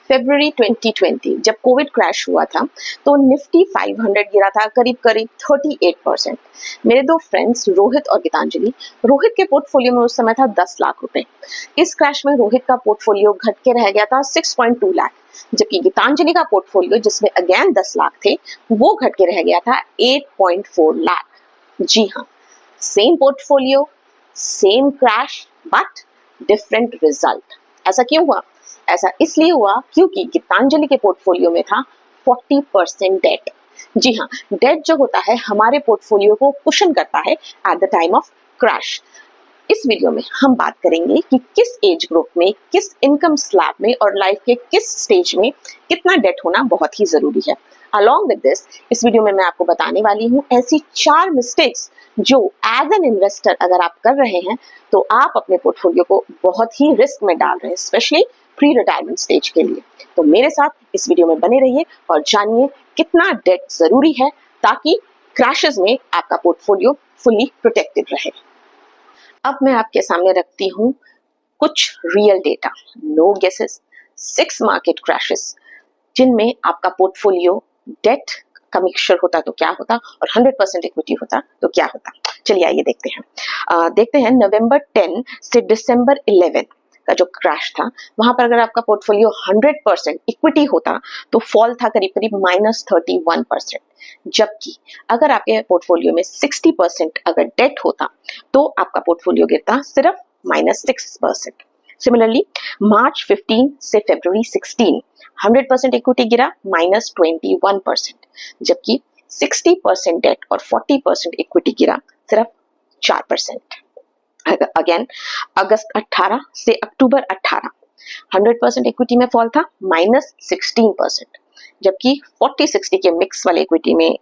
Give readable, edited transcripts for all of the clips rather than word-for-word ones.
फरवरी 2020 जब Covid crash हुआ था तो निफ्टी 500 गिरा था करीब करीब 38%। मेरे दो फ्रेंड्स रोहित और गीतांजलि, रोहित के पोर्टफोलियो में उस समय था 10 लाख रुपए। इस क्रैश में रोहित का पोर्टफोलियो घट के रह गया था 6.2 लाख, जबकि गीतांजलि का पोर्टफोलियो जिसमें अगेन 10 लाख थे वो घट के रह गया था 8.4 लाख। जी हाँ, same portfolio, same crash but different result. ऐसा क्यों हुआ? ऐसा इसलिए हुआ क्योंकि गीतांजलि के पोर्टफोलियो में था 40% डेट। जी हाँ, डेट जो होता है हमारे पोर्टफोलियो को कुशन करता है at the time of crash. इस वीडियो में हम बात करेंगे कि किस एज ग्रुप में, किस इनकम स्लैब में और लाइफ के किस स्टेज में कितना डेट होना बहुत ही जरूरी है। अलॉन्ग विद दिस, इस वीडियो में मैं आपको बताने वाली हूँ ऐसी 4 मिस्टेक्स जो एज एन इन्वेस्टर अगर आप कर रहे हैं तो आप अपने पोर्टफोलियो को बहुत ही रिस्क में डाल रहे हैं, स्पेशली प्री रिटायरमेंट स्टेज के लिए। तो मेरे साथ इस वीडियो में बने रहिए और जानिए कितना डेट जरूरी है ताकि क्रैशेस में आपका पोर्टफोलियो फुली प्रोटेक्टेड रहे। अब मैं आपके सामने रखती हूँ कुछ real data, no guesses, 6 market crashes जिनमें आपका पोर्टफोलियो डेट का मिक्सचर होता तो क्या होता और 100% इक्विटी होता तो क्या होता। चलिए आइए देखते हैं नवंबर 10 से दिसंबर 11 का जो क्रैश था वहां पर अगर आपका पोर्टफोलियो 100% इक्विटी होता तो फॉल था करीब करीब -31%, जबकि अगर आपके पोर्टफोलियो में 60% अगर डेट होता तो आपका पोर्टफोलियो गिरता सिर्फ -6%। सिमिलरली मार्च 15 से फरवरी 16 100% इक्विटी गिरा -21%, जबकि 60% डेट और 40% इक्विटी गिरा सिर्फ 4%। अगेन अगस्त 18 से अक्टूबर 18 100% इक्विटी में फॉल था -16%, जबकि 40-60 के मिक्स वाले इक्विटी में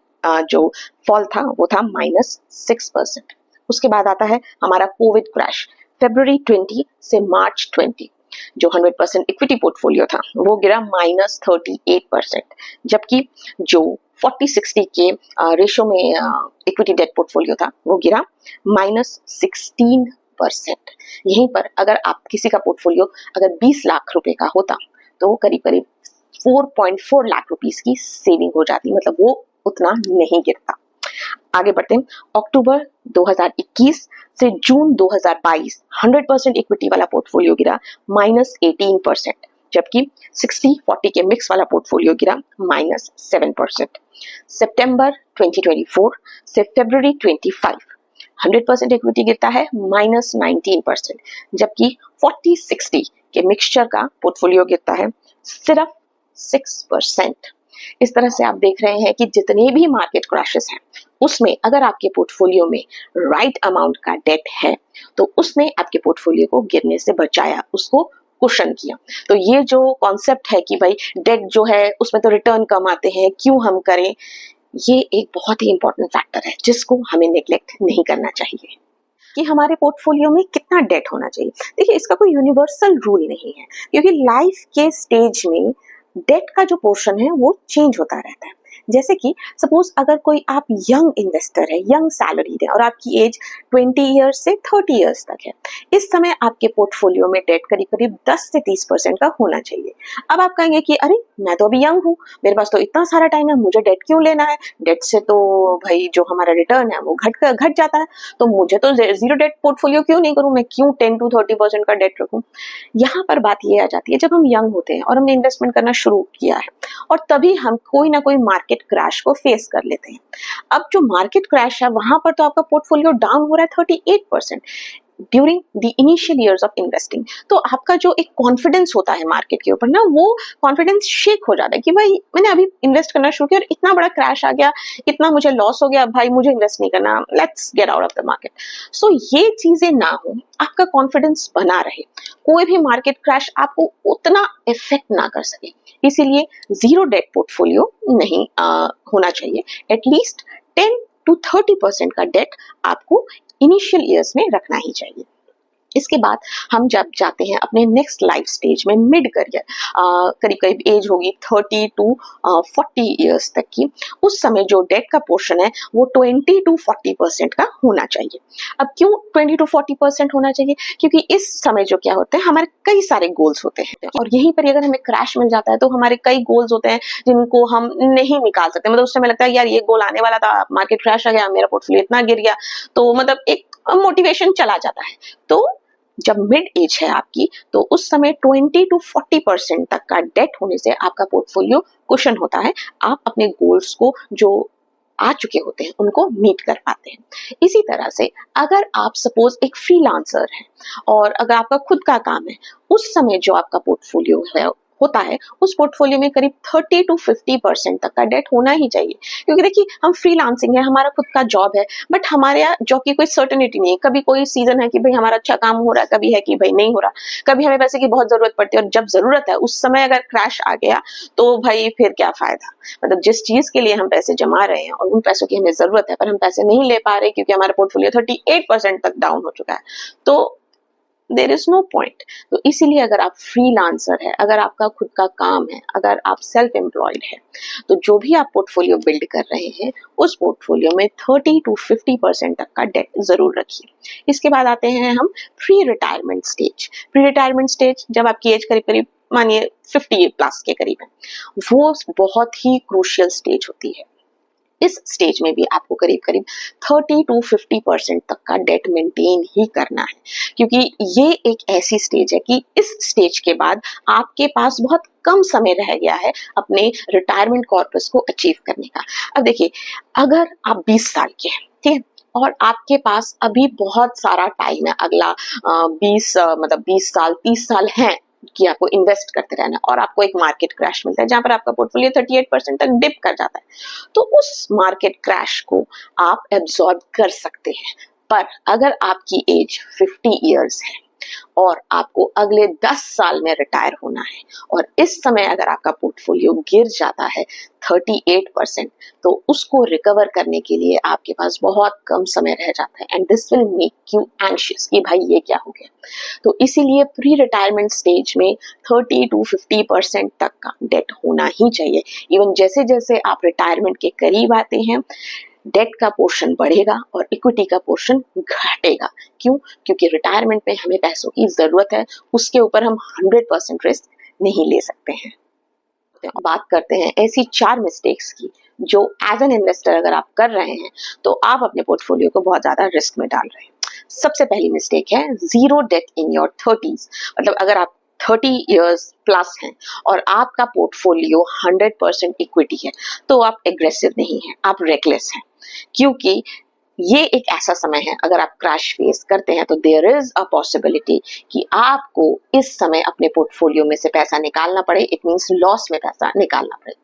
जो फॉल था वो था -6%। उसके बाद आता है हमारा कोविड क्रैश फरवरी 20 से मार्च 20। जो 100% इक्विटी पोर्टफोलियो था वो गिरा -38%, जबकि जो 40-60 के रेशो में इक्विटी डेट पोर्टफोलियो था वो गिरा -16%। यहीं पर अगर आप किसी का पोर्टफोलियो अगर 20 लाख रुपए का होता तो करीब करीब 4.4 लाख रुपीस की सेविंग हो जाती, मतलब वो उतना नहीं गिरता। आगे बढ़ते हैं, अक्टूबर 2021 से जून 2022 100% इक्विटी वाला पोर्टफोलियो गिरा -18%, जबकि 60-40 के मिक्स वाला पोर्टफोलियो गिरा -7%। सितंबर 2024 से फरवरी 25 100% इक्विटी गिरता है -19%, जबकि 40-60 के मिक्सचर का पोर्टफोलियो गिरता है सिर्फ 6%। इस तरह से आप देख रहे हैं कि जितने भी मार्केट क्रैशेस हैं उसमें अगर आपके पोर्टफोलियो में राइट अमाउंट का डेट है तो उसने आपके पोर्टफोलियो को गिरने से बचाया, उसको कुशन किया। तो ये जो कॉन्सेप्ट है कि भाई डेट जो है उसमें तो रिटर्न कम आते हैं, क्यों हम करें, ये एक बहुत ही इंपॉर्टेंट फैक्टर है जिसको हमें नेग्लेक्ट नहीं करना चाहिए कि हमारे पोर्टफोलियो में कितना डेट होना चाहिए। देखिए, इसका कोई यूनिवर्सल रूल नहीं है क्योंकि लाइफ के स्टेज में डेट का जो पोर्शन है वो चेंज होता रहता है। जैसे कि सपोज अगर कोई आप यंग इन्वेस्टर है, यंग सैलरीड है और आपकी एज 20 ईयर्स से 30 ईयर्स तक है, इस समय आपके पोर्टफोलियो में डेट करीब करीब 10 से 30% का होना चाहिए। अब आप कहेंगे कि अरे मैं तो अभी यंग हूँ, मेरे पास तो इतना सारा टाइम है, मुझे डेट क्यों लेना है, डेट से तो भाई जो हमारा रिटर्न है वो घट जाता है, तो मुझे तो जीरो डेट पोर्टफोलियो क्यों नहीं करूँ, मैं क्यों 10 to 30% का डेट रखूँ। यहाँ पर बात ये आ जाती है जब हम यंग होते हैं और हमने इन्वेस्टमेंट करना शुरू किया है और तभी हम कोई ना कोई मार्केट क्रैश को फेस कर लेते हैं। अब जो मार्केट क्रैश है वहां पर तो आपका पोर्टफोलियो डाउन हो रहा है 38% during the initial years of investing. तो आपका जो एक कॉन्फिडेंस होता है मार्केट के ऊपर ना, वो कॉन्फिडेंस शेक हो जाता है कि भाई मैंने अभी इन्वेस्ट करना शुरू किया और इतना बड़ा क्रैश आ गया, इतना मुझे लॉस हो गया, भाई मुझे इन्वेस्ट नहीं करना, let's get out of the market. So ये चीजें ना हो, आपका कॉन्फिडेंस बना रहे, कोई भी मार्केट क्रैश आपको उतना इफेक्ट ना कर सके, इसीलिए जीरो डेट पोर्टफोलियो नहीं होना चाहिए। एटलीस्ट 10 to 30% का डेट आपको इनिशियल ईयर्स में रखना ही चाहिए। इसके बाद हम जब जाते हैं अपने नेक्स्ट लाइफ स्टेज में मिड करियर, करीब करीब एज होगी 30 टू 40 ईयर्स तक की, उस समय जो डेट का पोर्शन है वो 20 टू 40% का होना चाहिए। अब क्यों 20 टू 40% होना चाहिए? क्योंकि इस समय जो क्या होता है, हमारे कई सारे गोल्स होते हैं और यहीं पर अगर हमें क्रैश मिल जाता है तो हमारे कई गोल्स होते हैं जिनको हम नहीं निकाल सकते। मतलब उस समय लगता है यार ये गोल आने वाला था, मार्केट क्रैश आ गया, मेरा पोर्टफोलियो इतना गिर गया, तो मतलब एक मोटिवेशन चला जाता है। तो जब मिड एज है आपकी, तो उस समय 20 टू 40% तक का डेट होने से आपका पोर्टफोलियो कुशन होता है। आप अपने गोल्स को जो आ चुके होते हैं उनको मीट कर पाते हैं। इसी तरह से अगर आप सपोज एक फ्रीलांसर हैं और अगर आपका खुद का काम है, उस समय जो आपका पोर्टफोलियो है होता है, उस पोर्टफोलियो में करीब 30 टू 50% तक का डेट होना ही चाहिए। क्योंकि देखिए हम फ्रीलांसिंग है, हमारा खुद का जॉब है, बट हमारे यहाँ जॉब की कोई सर्टेनिटी नहीं है। कभी कोई सीजन है कि भाई हमारा अच्छा काम हो रहा है, कभी है कि भाई नहीं हो रहा, कभी हमें पैसे की बहुत जरूरत पड़ती है और जब जरूरत है उस समय अगर क्रैश आ गया तो भाई फिर क्या फायदा। मतलब जिस चीज के लिए हम पैसे जमा रहे हैं और उन पैसों की हमें जरूरत है पर हम पैसे नहीं ले पा रहे क्योंकि हमारा पोर्टफोलियो 38% तक डाउन हो चुका है, तो देर इज नो पॉइंट। तो इसीलिए अगर आप फ्रीलांसर है, अगर आपका खुद का काम है, अगर आप सेल्फ एम्प्लॉयड है, तो जो भी आप पोर्टफोलियो बिल्ड कर रहे हैं उस पोर्टफोलियो में 30 टू 50% तक का डेट जरूर रखिए। इसके बाद आते हैं हम pre retirement stage. Pre retirement stage जब आपकी एज करीब करीब मानिए 50 प्लस के करीब है, वो बहुत ही क्रूशियल स्टेज होती है। इस स्टेज में भी आपको करीब करीब 30 टू 50% तक का डेट मेंटेन ही करना है, क्योंकि ये एक ऐसी स्टेज है कि इस स्टेज के बाद आपके पास बहुत कम समय रह गया है अपने रिटायरमेंट कॉर्पस को अचीव करने का। अब देखिए, अगर आप 20 साल के हैं, ठीक है, और आपके पास अभी बहुत सारा टाइम है, अगला 20 साल 30 साल है कि आपको इन्वेस्ट करते रहना, और आपको एक मार्केट क्रैश मिलता है जहां पर आपका पोर्टफोलियो 38% तक डिप कर जाता है, तो उस मार्केट क्रैश को आप एब्जॉर्ब कर सकते हैं। पर अगर आपकी एज 50 इयर्स है और आपको अगले 10 साल में रिटायर होना है और इस समय अगर आपका पोर्टफोलियो गिर जाता है 38%, तो उसको रिकवर करने के लिए आपके पास बहुत कम समय रह जाता है, and this will make you anxious कि भाई ये क्या हो गया। तो इसीलिए प्री रिटायरमेंट स्टेज में 30 टू 50% तक का डेट होना ही चाहिए। इवन जैसे जैसे आप रिटायरमेंट के करीब आते हैं, डेट का पोर्शन बढ़ेगा और इक्विटी का पोर्शन घटेगा। क्यों? क्योंकि रिटायरमेंट में हमें पैसों की जरूरत है, उसके ऊपर हम 100% रिस्क नहीं ले सकते हैं। बात करते हैं ऐसी 4 मिस्टेक्स की जो एज एन इन्वेस्टर अगर आप कर रहे हैं तो आप अपने पोर्टफोलियो को बहुत ज्यादा रिस्क में डाल रहे हैं। सबसे पहली मिस्टेक है zero date in your 30s। मतलब अगर आप 30 इयर्स प्लस हैं और आपका पोर्टफोलियो 100% इक्विटी है, तो आप एग्रेसिव नहीं है, आप रेकलेस हैं। क्योंकि ये एक ऐसा समय है, अगर आप क्रैश फेस करते हैं तो देयर इज अ पॉसिबिलिटी कि आपको इस समय अपने पोर्टफोलियो में से पैसा निकालना पड़े, इट मींस लॉस में पैसा निकालना पड़े।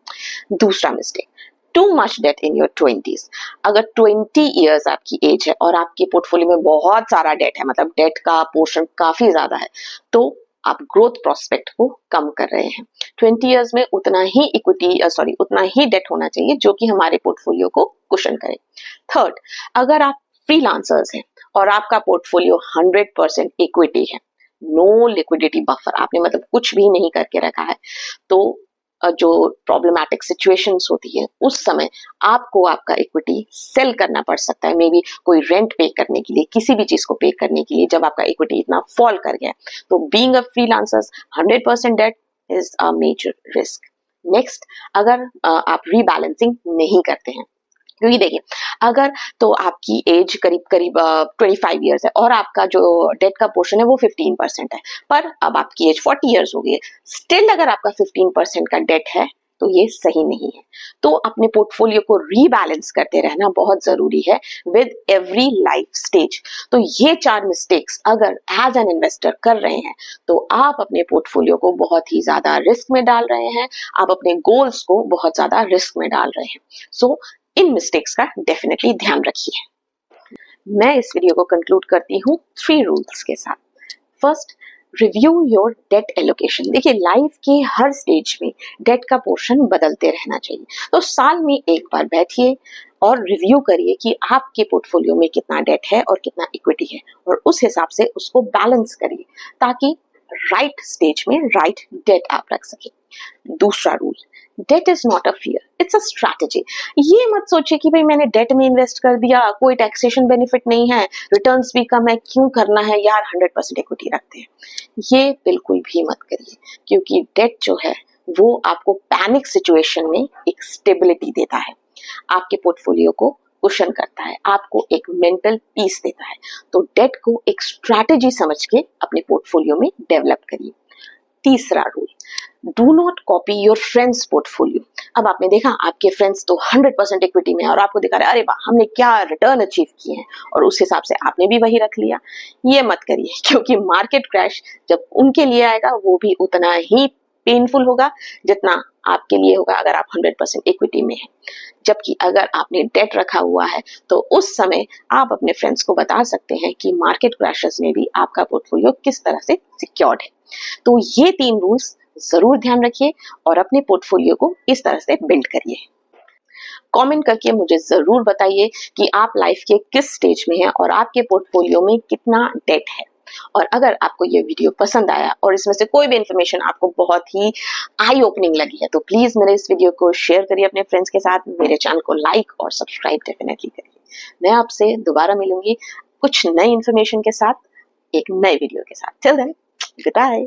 दूसरा mistake, too much debt in your 20s। अगर 20 इयर्स आपकी एज है और आपके पोर्टफोलियो में बहुत सारा डेट है, मतलब डेट का पोर्शन काफी ज्यादा है, तो आप ग्रोथ प्रोस्पेक्ट को कम कर रहे हैं। 20 इयर्स में उतना ही डेट होना चाहिए जो कि हमारे पोर्टफोलियो को कुशन करे। थर्ड, अगर आप फ्रीलांसर्स हैं और आपका पोर्टफोलियो 100% इक्विटी है, नो लिक्विडिटी बफर, आपने मतलब कुछ भी नहीं करके रखा है, तो जो प्रॉब्लमैटिक सिचुएशंस होती है उस समय आपको आपका इक्विटी सेल करना पड़ सकता है। मे बी कोई रेंट पे करने के लिए, किसी भी चीज को पे करने के लिए, जब आपका इक्विटी इतना फॉल कर गया। तो being a freelancer 100% debt is a major risk. Next, अगर आप रीबैलेंसिंग नहीं करते हैं, क्योंकि देखिए अगर तो आपकी एज करीब करीब 25 इयर्स है और आपका जो डेट का पोर्शन है वो 15% है, पर अब आपकी एज 40 इयर्स हो गई है, स्टिल अगर आपका 15% का डेट है तो ये सही नहीं है। तो अपने पोर्टफोलियो को रीबैलेंस करते रहना बहुत जरूरी है विद एवरी लाइफ स्टेज। तो ये 4 मिस्टेक्स अगर एज एन इन्वेस्टर कर रहे हैं तो आप अपने पोर्टफोलियो को बहुत ही ज्यादा रिस्क में डाल रहे हैं, आप अपने गोल्स को बहुत ज्यादा रिस्क में डाल रहे हैं। सो इन मिस्टेक्स का डेफिनेटली ध्यान रखिए। मैं इस वीडियो को कंक्लूड करती हूँ 3 रूल्स के साथ। First, review your debt allocation. देखिए लाइफ के हर स्टेज में डेट का पोर्शन बदलते रहना चाहिए, तो साल में एक बार बैठिए, और रिव्यू करिए कि आपके पोर्टफोलियो में कितना डेट है और कितना इक्विटी है, और उस हिसाब से उसको बैलेंस करिए ताकि राइट स्टेज में राइट डेट आप रख सके। दूसरा rule, debt is not a fear, it's a strategy. ये मत सोचिए कि भाई मैंने डेट में इन्वेस्ट कर दिया, कोई टैक्सेशन बेनिफिट नहीं है, रिटर्न्स भी कम है, क्यों करना है यार, 100% इक्विटी रखते हैं। ये बिल्कुल भी मत करिए, क्योंकि डेट जो है वो आपको पैनिक सिचुएशन में एक स्टेबिलिटी देता है, आपके पोर्टफोलियो को कुशन करता है, आपको एक मेंटल पीस देता है। तो डेट को एक स्ट्रैटेजी समझ के अपने पोर्टफोलियो में डेवलप करिए। तीसरा rule, do not copy your friends portfolio. अब आपने देखा आपके फ्रेंड्स तो 100% इक्विटी में है और आपको दिखा रहे अरे वाह हमने क्या रिटर्न अचीव किए हैं, और उस हिसाब से आपने भी वही रख लिया। ये मत करिए, क्योंकि मार्केट क्रैश जब उनके लिए आएगा वो भी उतना ही पेनफुल होगा जितना आपके लिए होगा अगर आप 100% इक्विटी में हैं। जबकि अगर आपने डेट रखा हुआ है तो उस समय आप अपने फ्रेंड्स को बता सकते हैं कि मार्केट क्रैशेस में भी आपका पोर्टफोलियो किस तरह से सिक्योर्ड है। तो ये 3 रूल्स जरूर ध्यान रखिए और अपने पोर्टफोलियो को इस तरह से बिल्ड करिए। कमेंट करके मुझे जरूर बताइए कि आप लाइफ के किस स्टेज में हैं और आपके पोर्टफोलियो में कितना डेट है। और अगर आपको ये वीडियो पसंद आया और इसमें से कोई भी इंफॉर्मेशन आपको बहुत ही आई ओपनिंग लगी है तो प्लीज मेरे इस वीडियो को शेयर करिए अपने फ्रेंड्स के साथ, मेरे चैनल को लाइक और सब्सक्राइब डेफिनेटली करिए। मैं आपसे दोबारा मिलूंगी कुछ नई इंफॉर्मेशन के साथ, एक नए वीडियो के साथ। Till then, good bye.